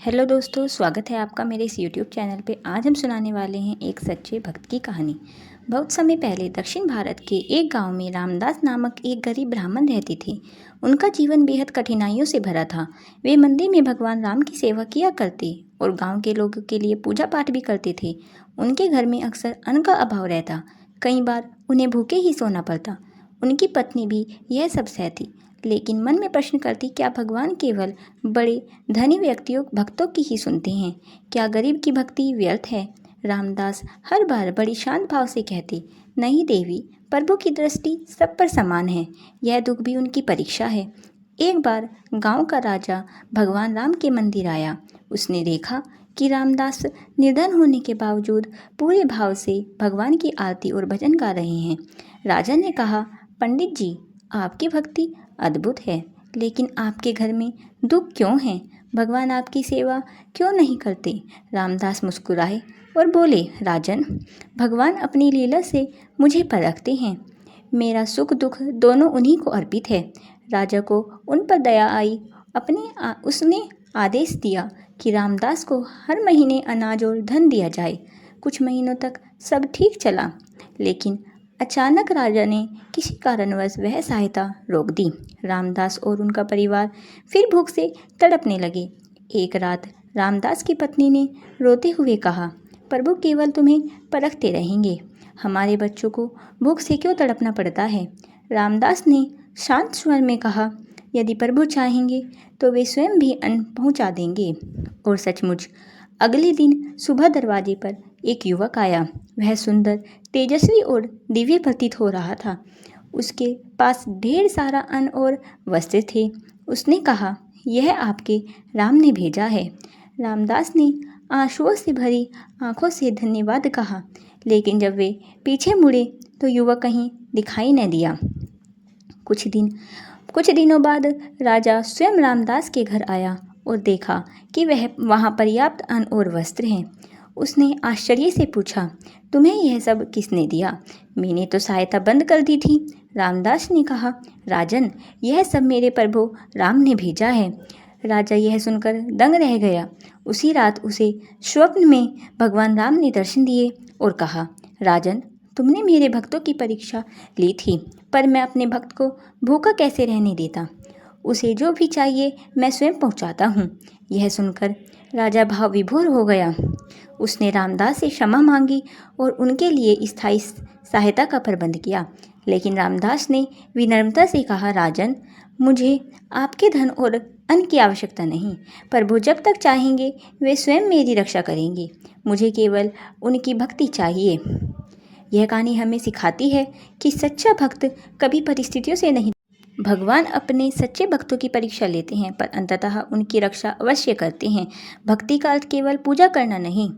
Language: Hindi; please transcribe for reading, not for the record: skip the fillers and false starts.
हेलो दोस्तों, स्वागत है आपका मेरे इस यूट्यूब चैनल पे। आज हम सुनाने वाले हैं एक सच्चे भक्त की कहानी। बहुत समय पहले दक्षिण भारत के एक गांव में रामदास नामक एक गरीब ब्राह्मण रहते थे। उनका जीवन बेहद कठिनाइयों से भरा था। वे मंदिर में भगवान राम की सेवा किया करते और गाँव के लोगों के लिए पूजा पाठ भी करते थे। उनके घर में अक्सर अन्न का अभाव रहता, कई बार उन्हें भूखे ही सोना पड़ता। उनकी पत्नी भी यह सब सहती, लेकिन मन में प्रश्न करती, क्या भगवान केवल बड़े धनी भक्तों की ही सुनते हैं? क्या गरीब की भक्ति व्यर्थ है? रामदास हर बार बड़ी शांत भाव से कहते, नहीं देवी, प्रभु की दृष्टि सब पर समान है। यह दुख भी उनकी परीक्षा है। एक बार गांव का राजा भगवान राम के मंदिर आया। उसने देखा कि रामदास निर्धन होने के बावजूद पूरे भाव से भगवान की आरती और भजन गा रहे हैं। राजा ने कहा, पंडित जी, आपकी भक्ति अद्भुत है, लेकिन आपके घर में दुख क्यों है? भगवान आपकी सेवा क्यों नहीं करते? रामदास मुस्कुराए और बोले, राजन, भगवान अपनी लीला से मुझे परखते हैं। मेरा सुख दुख दोनों उन्हीं को अर्पित है। राजा को उन पर दया आई। उसने आदेश दिया कि रामदास को हर महीने अनाज और धन दिया जाए। कुछ महीनों तक सब ठीक चला, लेकिन अचानक राजा ने किसी कारणवश वह सहायता रोक दी। रामदास और उनका परिवार फिर भूख से तड़पने लगे। एक रात रामदास की पत्नी ने रोते हुए कहा, प्रभु केवल तुम्हें परखते रहेंगे, हमारे बच्चों को भूख से क्यों तड़पना पड़ता है? रामदास ने शांत स्वर में कहा, यदि प्रभु चाहेंगे तो वे स्वयं भी अन्न पहुंचा देंगे। और सचमुच अगले दिन सुबह दरवाजे पर एक युवक आया। वह सुंदर, तेजस्वी और दिव्य प्रतीत हो रहा था। उसके पास ढेर सारा अन्न और वस्त्र थे। उसने कहा, यह आपके राम ने भेजा है। रामदास ने आंसुओं से भरी आंखों से धन्यवाद कहा, लेकिन जब वे पीछे मुड़े तो युवक कहीं दिखाई न दिया। कुछ दिनों बाद राजा स्वयं रामदास के घर आया और देखा कि वह वहाँ पर्याप्त अन्न और वस्त्र हैं। उसने आश्चर्य से पूछा, तुम्हें यह सब किसने दिया? मैंने तो सहायता बंद कर दी थी। रामदास ने कहा, राजन, यह सब मेरे प्रभु राम ने भेजा है। राजा यह सुनकर दंग रह गया। उसी रात उसे स्वप्न में भगवान राम ने दर्शन दिए और कहा, राजन, तुमने मेरे भक्तों की परीक्षा ली थी, पर मैं अपने भक्त को भूखा कैसे रहने देता? उसे जो भी चाहिए मैं स्वयं पहुंचाता हूँ। यह सुनकर राजा भाव विभोर हो गया। उसने रामदास से क्षमा मांगी और उनके लिए स्थायी सहायता का प्रबंध किया। लेकिन रामदास ने विनम्रता से कहा, राजन, मुझे आपके धन और अन्न की आवश्यकता नहीं। प्रभु जब तक चाहेंगे वे स्वयं मेरी रक्षा करेंगे। मुझे केवल उनकी भक्ति चाहिए। यह कहानी हमें सिखाती है कि सच्चा भक्त कभी परिस्थितियों से नहीं, भगवान अपने सच्चे भक्तों की परीक्षा लेते हैं, पर अंततः उनकी रक्षा अवश्य करते हैं। भक्ति का अर्थ केवल पूजा करना नहीं,